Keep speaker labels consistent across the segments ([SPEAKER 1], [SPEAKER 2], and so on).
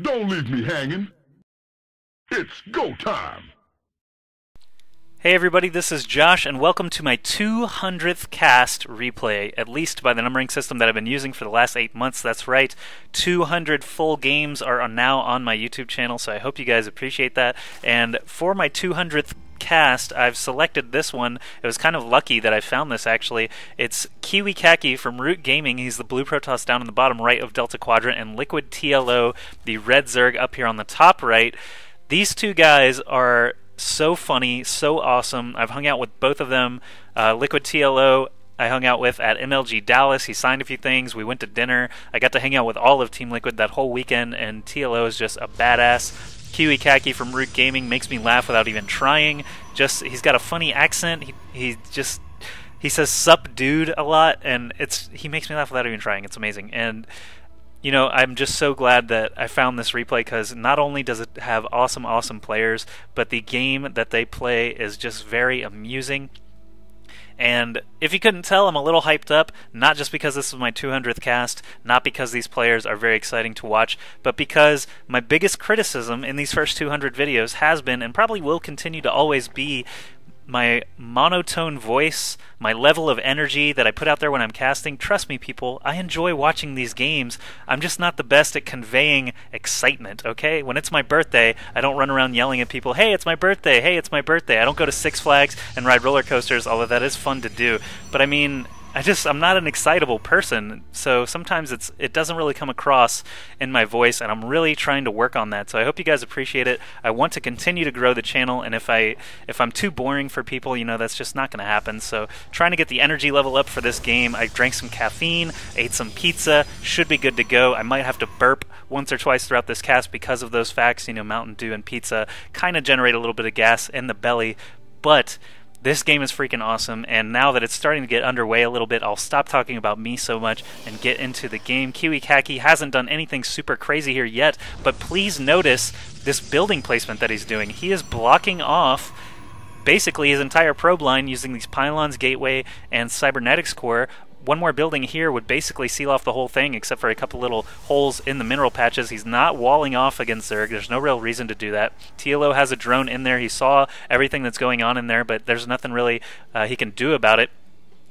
[SPEAKER 1] Don't leave me hanging. It's go time.
[SPEAKER 2] Hey everybody, this is Josh, and welcome to my 200th cast replay, at least by the numbering system that I've been using for the last 8 months. That's right, 200 full games are now on my YouTube channel, so I hope you guys appreciate that. And for my 200th cast, I've selected this one. It was kind of lucky that I found this, actually. It's KiWiKaKi from Root Gaming. He's the blue Protoss down in the bottom right of Delta Quadrant, and Liquid TLO, the red Zerg, up here on the top right. These two guys are so funny, so awesome. I've hung out with both of them. Liquid TLO I hung out with at MLG Dallas. He signed a few things. We went to dinner. I got to hang out with all of Team Liquid that whole weekend, and TLO is just a badass. KiWiKaKi from Root Gaming makes me laugh without even trying. He's got a funny accent. He says "sup dude" a lot, and he makes me laugh without even trying. It's amazing. And you know, I'm just so glad that I found this replay, because not only does it have awesome players, but the game that they play is just very amusing. And if you couldn't tell, I'm a little hyped up, not just because this is my 200th cast, not because these players are very exciting to watch, but because my biggest criticism in these first 200 videos has been, and probably will continue to always be, my monotone voice, my level of energy that I put out there when I'm casting. Trust me, people, I enjoy watching these games. I'm just not the best at conveying excitement, okay? When it's my birthday, I don't run around yelling at people, "Hey, it's my birthday! Hey, it's my birthday!" I don't go to Six Flags and ride roller coasters, although that is fun to do. But I mean, I'm not an excitable person, so sometimes it doesn't really come across in my voice, and I'm really trying to work on that. So I hope you guys appreciate it. I want to continue to grow the channel, and if I'm too boring for people, you know, that's just not going to happen. So trying to get the energy level up for this game. I drank some caffeine, ate some pizza, should be good to go. I might have to burp once or twice throughout this cast because of those facts. You know, Mountain Dew and pizza kind of generate a little bit of gas in the belly, but this game is freaking awesome, and now that it's starting to get underway a little bit, I'll stop talking about me so much and get into the game. KiWiKaKi hasn't done anything super crazy here yet, but please notice this building placement that he's doing. He is blocking off basically his entire probe line using these pylons, gateway, and cybernetics core. One more building here would basically seal off the whole thing, except for a couple little holes in the mineral patches. He's not walling off against Zerg. There's no real reason to do that. TLO has a drone in there. He saw everything that's going on in there, but there's nothing really he can do about it.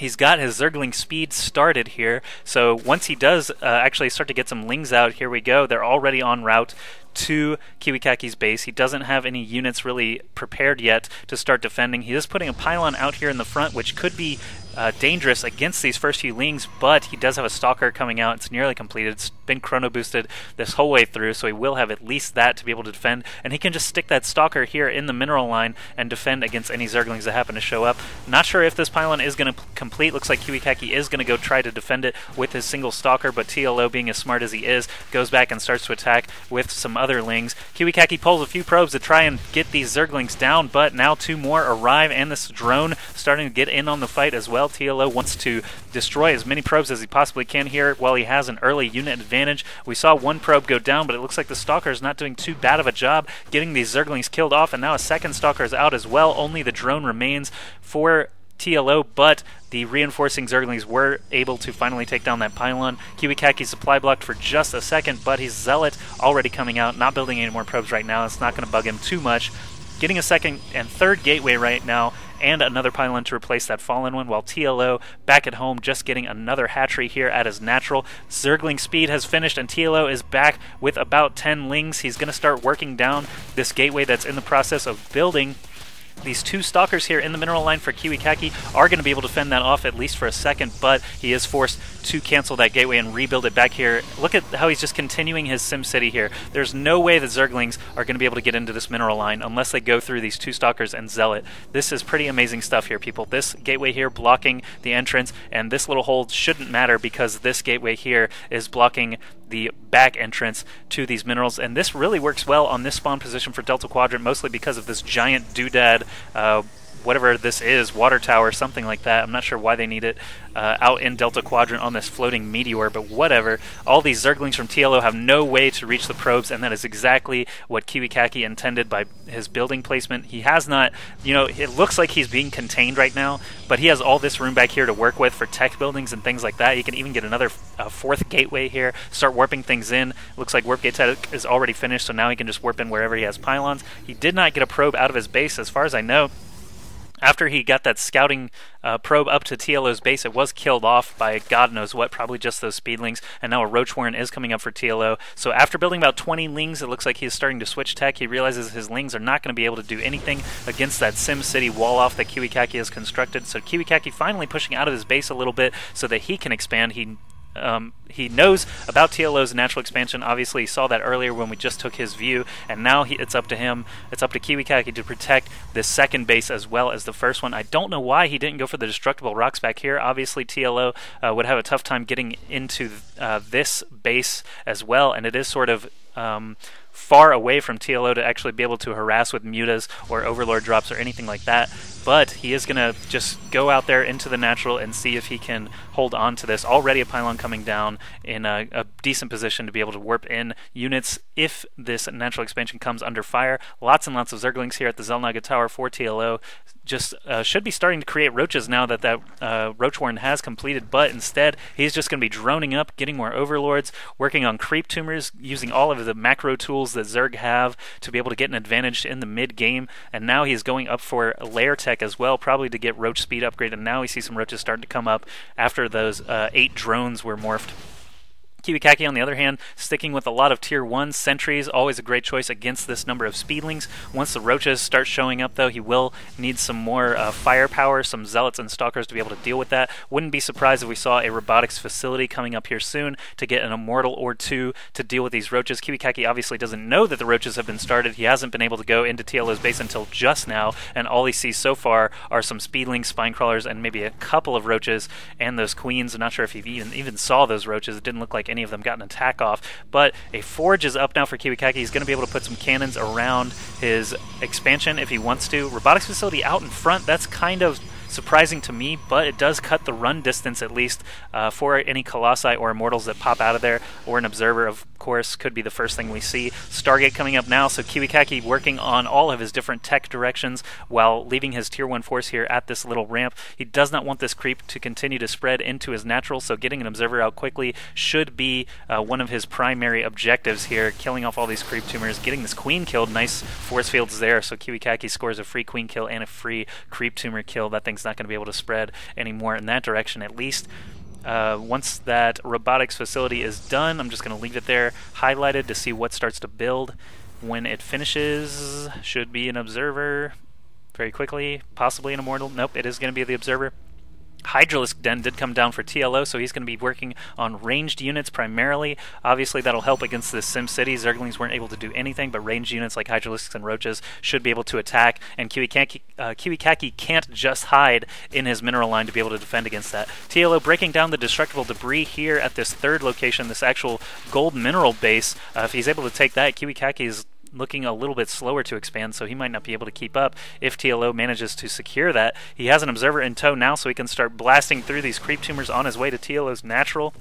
[SPEAKER 2] He's got his Zergling speed started here, so once he does actually start to get some lings out, here we go. They're already en route to KiWiKaKi's base. He doesn't have any units really prepared yet to start defending. He is putting a pylon out here in the front, which could be dangerous against these first few lings, but he does have a stalker coming out. It's nearly completed. It's been chrono boosted this whole way through, so he will have at least that to be able to defend, and he can just stick that stalker here in the mineral line and defend against any Zerglings that happen to show up. Not sure if this pylon is going to complete. Looks like KiWiKaKi is going to go try to defend it with his single stalker, but TLO, being as smart as he is, goes back and starts to attack with some other lings. KiWiKaKi pulls a few probes to try and get these Zerglings down, but now two more arrive, and this drone starting to get in on the fight as well. TLO wants to destroy as many probes as he possibly can here while he has an early unit advantage. We saw one probe go down, but it looks like the stalker is not doing too bad of a job getting these Zerglings killed off, and now a second stalker is out as well. Only the drone remains for TLO, but the reinforcing Zerglings were able to finally take down that pylon. KiWiKaKi supply blocked for just a second, but he's Zealot already coming out, not building any more probes right now. It's not going to bug him too much. Getting a second and third gateway right now, and another pylon to replace that fallen one, while TLO back at home just getting another hatchery here at his natural. Zergling speed has finished, and TLO is back with about 10 lings. He's going to start working down this gateway that's in the process of building. These two stalkers here in the mineral line for KiWiKaKi are going to be able to fend that off at least for a second, but he is forced to cancel that gateway and rebuild it back here. Look at how he's just continuing his SimCity here. There's no way the Zerglings are going to be able to get into this mineral line unless they go through these two stalkers and Zealot. This is pretty amazing stuff here, people. This gateway here blocking the entrance, and this little hole shouldn't matter because this gateway here is blocking the back entrance to these minerals, and this really works well on this spawn position for Delta Quadrant, mostly because of this giant doodad whatever this is, water tower, something like that. I'm not sure why they need it out in Delta Quadrant on this floating meteor, but whatever. All these Zerglings from TLO have no way to reach the probes, and that is exactly what KiWiKaKi intended by his building placement. He has not, you know, it looks like he's being contained right now, but he has all this room back here to work with for tech buildings and things like that. He can even get another fourth gateway here, start warping things in. Looks like warp gate tech is already finished, so now he can just warp in wherever he has pylons. He did not get a probe out of his base, as far as I know. After he got that scouting probe up to TLO's base, it was killed off by God knows what, probably just those speedlings, and now a Roach Warren is coming up for TLO. So after building about 20 Lings, it looks like he's starting to switch tech. He realizes his Lings are not going to be able to do anything against that SimCity wall-off that KiWiKaKi has constructed. So KiWiKaKi finally pushing out of his base a little bit so that he can expand. He knows about TLO's natural expansion. Obviously, he saw that earlier when we just took his view, and now it's up to him. It's up to KiWiKaKi to protect this second base as well as the first one. I don't know why he didn't go for the destructible rocks back here. Obviously, TLO would have a tough time getting into this base as well, and it is sort of far away from TLO to actually be able to harass with mutas or overlord drops or anything like that. But he is going to just go out there into the natural and see if he can hold on to this. Already a pylon coming down in a decent position to be able to warp in units if this natural expansion comes under fire. Lots and lots of Zerglings here at the Xel'Naga Tower for TLO. Just should be starting to create roaches now that Roach Warren has completed, but instead he's just going to be droning up, getting more overlords, working on creep tumors, using all of the macro tools that Zerg have to be able to get an advantage in the mid-game, and now he's going up for lair tech as well, probably to get roach speed upgrade, and now we see some roaches starting to come up after those 8 drones were morphed. KiWiKaKi, on the other hand, sticking with a lot of Tier 1 sentries, always a great choice against this number of speedlings. Once the roaches start showing up, though, he will need some more firepower, some zealots and stalkers to be able to deal with that. Wouldn't be surprised if we saw a robotics facility coming up here soon to get an immortal or two to deal with these roaches. KiWiKaKi obviously doesn't know that the roaches have been started. He hasn't been able to go into TLO's base until just now, and all he sees so far are some speedlings, spine crawlers, and maybe a couple of roaches and those queens. I'm not sure if he even saw those roaches. It didn't look like any of them got an attack off, but a forge is up now for KiWiKaKi. He's going to be able to put some cannons around his expansion if he wants to. Robotics facility out in front, that's kind of surprising to me, but it does cut the run distance at least for any Colossi or Immortals that pop out of there, or an Observer, of course, could be the first thing we see. Stargate coming up now, so KiWiKaKi working on all of his different tech directions while leaving his Tier 1 force here at this little ramp. He does not want this creep to continue to spread into his natural, so getting an Observer out quickly should be one of his primary objectives here, killing off all these creep tumors, getting this queen killed. Nice force fields there, so KiWiKaKi scores a free queen kill and a free creep tumor kill. That thing's not going to be able to spread anymore in that direction, at least. Once that robotics facility is done, I'm just going to leave it there highlighted to see what starts to build. When it finishes, should be an Observer very quickly, possibly an Immortal. Nope, it is going to be the Observer. Hydralisk Den did come down for TLO, so he's going to be working on ranged units primarily. Obviously, that'll help against this SimCity. Zerglings weren't able to do anything, but ranged units like Hydralisks and Roaches should be able to attack, and KiWiKaKi can't just hide in his mineral line to be able to defend against that. TLO breaking down the destructible debris here at this third location, this actual gold mineral base. If he's able to take that, KiWiKaKi is looking a little bit slower to expand, so he might not be able to keep up if TLO manages to secure that. He has an Observer in tow now, so he can start blasting through these creep tumors on his way to TLO's natural.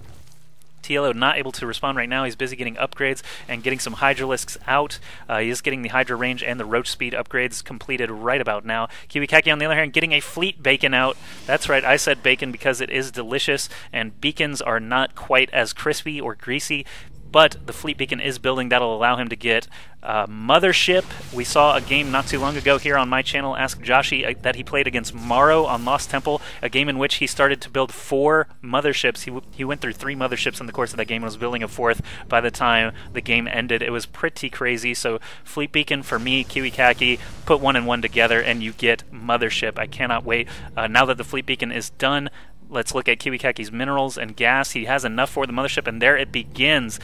[SPEAKER 2] TLO not able to respond right now. He's busy getting upgrades and getting some Hydralisks out. He is getting the Hydra range and the Roach speed upgrades completed right about now. KiWiKaKi, on the other hand, getting a Fleet Bacon out. That's right, I said bacon because it is delicious, and beacons are not quite as crispy or greasy, but the Fleet Beacon is building. That'll allow him to get Mothership. We saw a game not too long ago here on my channel, AskJoshy, that he played against Morrow on Lost Temple, a game in which he started to build 4 motherships. He went through 3 motherships in the course of that game and was building a 4th by the time the game ended. It was pretty crazy. So Fleet Beacon for me, KiWiKaKi, put 1 and 1 together and you get Mothership. I cannot wait. Now that the Fleet Beacon is done, let's look at KiWiKaKi's minerals and gas. He has enough for the mothership, and there it begins.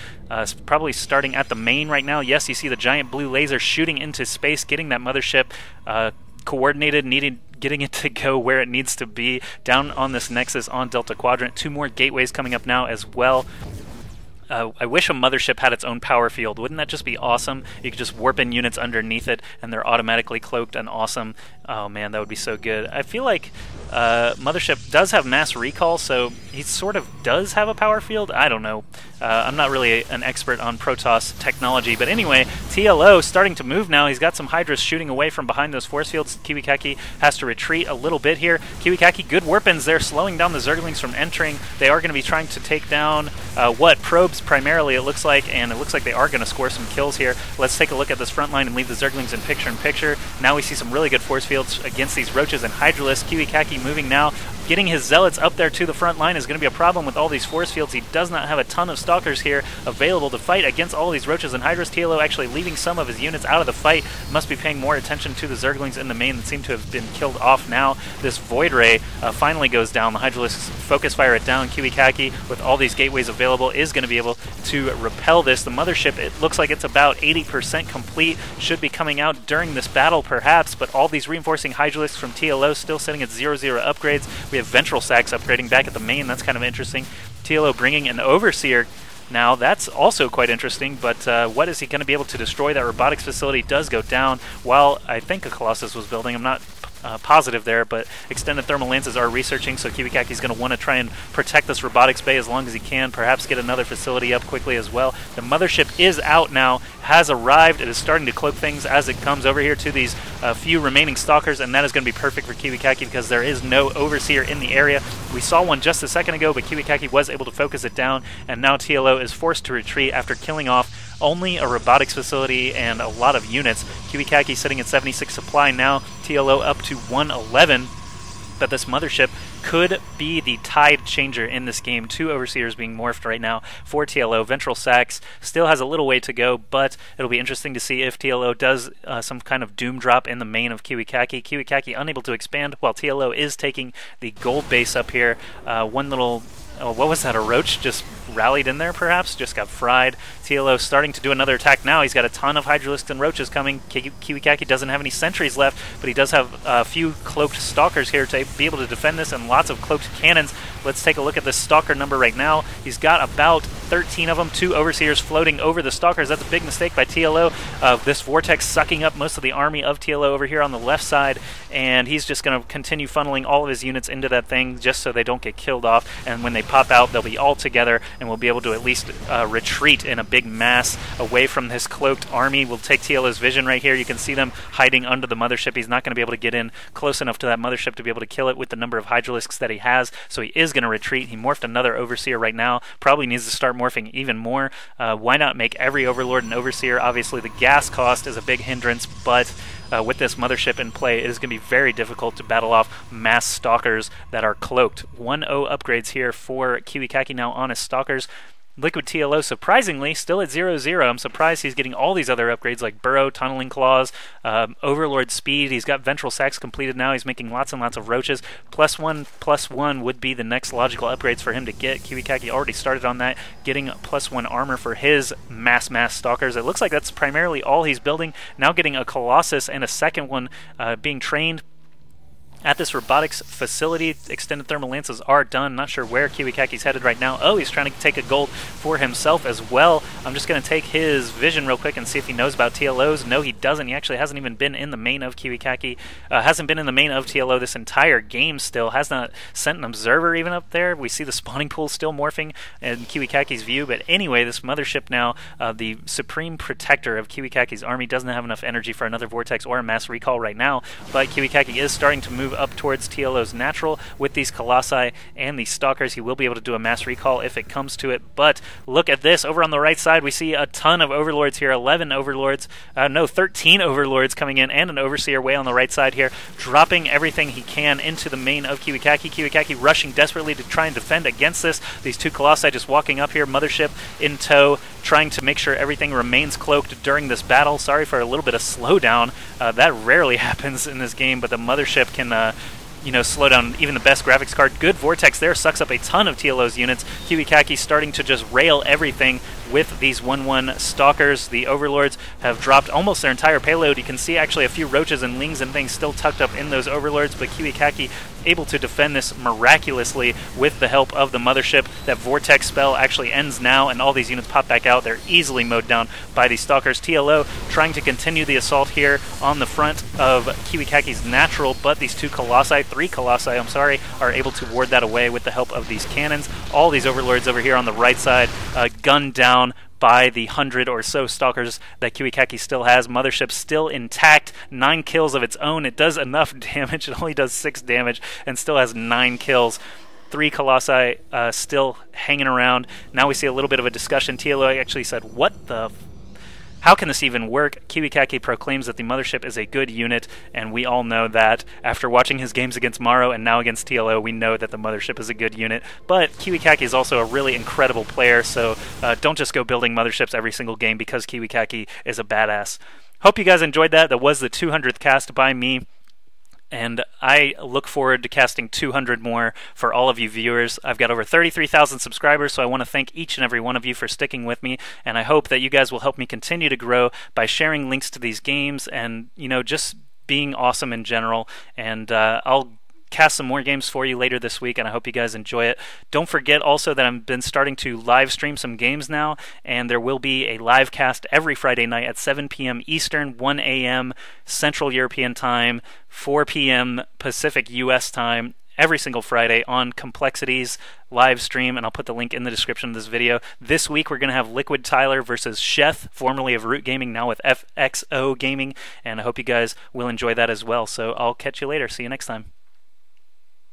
[SPEAKER 2] Probably starting at the main right now. Yes, you see the giant blue laser shooting into space, getting that mothership coordinated, getting it to go where it needs to be, down on this nexus on Delta Quadrant. 2 more gateways coming up now as well. I wish a mothership had its own power field. Wouldn't that just be awesome? You could just warp in units underneath it, and they're automatically cloaked and awesome. Oh man, that would be so good. I feel like Mothership does have mass recall, so he sort of does have a power field. I don't know. I'm not really an expert on Protoss technology, but anyway, TLO starting to move now. He's got some Hydras shooting away from behind those force fields. KiWiKaKi has to retreat a little bit here. KiWiKaKi, good weapons there, slowing down the Zerglings from entering. They are going to be trying to take down probes primarily, it looks like, and it looks like they are going to score some kills here. Let's take a look at this front line and leave the Zerglings in picture. Now we see some really good force fields against these Roaches and Hydralisks. KiWiKaKi moving now. Getting his Zealots up there to the front line is going to be a problem with all these force fields. He does not have a ton of Stalkers here available to fight against all these Roaches and Hydras. TLO actually leaving some of his units out of the fight. Must be paying more attention to the Zerglings in the main that seem to have been killed off now. This Void Ray finally goes down. The Hydralisks focus fire it down. KiWiKaKi, with all these gateways available, is going to be able to repel this. The Mothership, it looks like it's about 80% complete. Should be coming out during this battle perhaps, but all these reinforcing Hydralisks from TLO still sitting at 0-0 upgrades. We have Ventral Sacs upgrading back at the main. That's kind of interesting. TLO bringing an Overseer now. That's also quite interesting, but what is he going to be able to destroy? That robotics facility does go down while I think a Colossus was building. I'm not positive there, but extended thermal lances are researching, so KiWiKaKi is going to want to try and protect this robotics bay as long as he can, perhaps get another facility up quickly as well. The Mothership is out now, has arrived. It is starting to cloak things as it comes over here to these few remaining Stalkers, and that is going to be perfect for KiWiKaKi because there is no Overseer in the area. We saw one just a second ago, but KiWiKaKi was able to focus it down, and now TLO is forced to retreat after killing off only a robotics facility and a lot of units. KiWiKaKi sitting at 76 supply now, TLO up to 111. But this Mothership could be the tide changer in this game. 2 Overseers being morphed right now for TLO. Ventral Sacs still has a little way to go, but it'll be interesting to see if TLO does some kind of doom drop in the main of KiWiKaKi. KiWiKaKi unable to expand while TLO is taking the gold base up here. One little... Oh, what was that? A Roach just rallied in there, perhaps? Just got fried. TLO starting to do another attack now. He's got a ton of Hydralisks and Roaches coming. KiWiKaKi doesn't have any sentries left, but he does have a few cloaked Stalkers here to be able to defend this, and lots of cloaked cannons. Let's take a look at this Stalker number right now. He's got about 13 of them, 2 Overseers floating over the Stalkers. That's a big mistake by TLO. This Vortex sucking up most of the army of TLO over here on the left side, and he's just going to continue funneling all of his units into that thing just so they don't get killed off, and when they pop out, they'll be all together, and we'll be able to at least retreat in a big mass away from this cloaked army. We'll take TLO's vision right here. You can see them hiding under the Mothership. He's not going to be able to get in close enough to that Mothership to be able to kill it with the number of Hydralisks that he has, so he is going to retreat. He morphed another Overseer right now. Probably needs to start morphing even more. Why not make every Overlord an Overseer? Obviously, the gas cost is a big hindrance, but with this Mothership in play, it is going to be very difficult to battle off mass Stalkers that are cloaked. 1-0 upgrades here for KiWiKaKi now on his Stalkers. Liquid TLO, surprisingly, still at 0-0. I'm surprised he's getting all these other upgrades like Burrow, Tunneling Claws, Overlord Speed. He's got Ventral Sacs completed now. He's making lots and lots of Roaches. +1/+1 would be the next logical upgrades for him to get. KiWiKaKi already started on that, getting +1 armor for his mass Stalkers. It looks like that's primarily all he's building. Now getting a Colossus and a second one being trained at this robotics facility. Extended thermal lances are done. Not sure where KiWiKaKi's headed right now. Oh, he's trying to take a gold for himself as well. I'm just going to take his vision real quick and see if he knows about TLOs. No, he doesn't. He actually hasn't even been in the main of KiWiKaKi. Hasn't been in the main of TLO this entire game still. Has not sent an observer even up there. We see the spawning pool still morphing in KiWiKaKi's view. But anyway, this Mothership now, the supreme protector of KiWiKaKi's army, doesn't have enough energy for another Vortex or a mass recall right now. But KiWiKaKi is starting to move up towards TLO's natural with these Colossi and these Stalkers. He will be able to do a mass recall if it comes to it. But look at this. Over on the right side, we see a ton of Overlords here. 13 Overlords coming in, and an Overseer way on the right side here, dropping everything he can into the main of KiWiKaKi. KiWiKaKi rushing desperately to try and defend against this. These 2 Colossi just walking up here, Mothership in tow, trying to make sure everything remains cloaked during this battle. Sorry for a little bit of slowdown. That rarely happens in this game, but the Mothership can slow down even the best graphics card. Good Vortex there, sucks up a ton of TLO's units. KiWiKaKi starting to just rail everything with these 1/1 Stalkers. The Overlords have dropped almost their entire payload. You can see actually a few roaches and lings and things still tucked up in those Overlords, but KiWiKaKi able to defend this miraculously with the help of the mothership. That Vortex spell actually ends now, and all these units pop back out. They're easily mowed down by these Stalkers. TLO trying to continue the assault here on the front of KiWiKaKi's natural, but these three Colossi, are able to ward that away with the help of these cannons. All these Overlords over here on the right side gunned down by the 100 or so Stalkers that KiWiKaKi still has. Mothership still intact, 9 kills of its own. It does enough damage. It only does 6 damage and still has 9 kills. 3 Colossi still hanging around. Now we see a little bit of a discussion. TLO actually said, what the... How can this even work? KiWiKaKi proclaims that the Mothership is a good unit, and we all know that. After watching his games against Morrow and now against TLO, we know that the Mothership is a good unit. But KiWiKaKi is also a really incredible player, so don't just go building Motherships every single game because KiWiKaKi is a badass. Hope you guys enjoyed that. That was the 200th cast by me. And I look forward to casting 200 more for all of you viewers. I've got over 33,000 subscribers, so I want to thank each and every one of you for sticking with me, and I hope that you guys will help me continue to grow by sharing links to these games and, you know, just being awesome in general. And I'll cast some more games for you later this week, and I hope you guys enjoy it. Don't forget also that I've been starting to live stream some games now, and there will be a live cast every Friday night at 7 p.m. Eastern, 1 a.m. Central European Time, 4 p.m. Pacific US time, every single Friday on Complexities live stream, and I'll put the link in the description of this video. This week we're going to have Liquid Tyler versus Sheth, formerly of Root Gaming, now with FXO Gaming, and I hope you guys will enjoy that as well. So I'll catch you later. See you next time.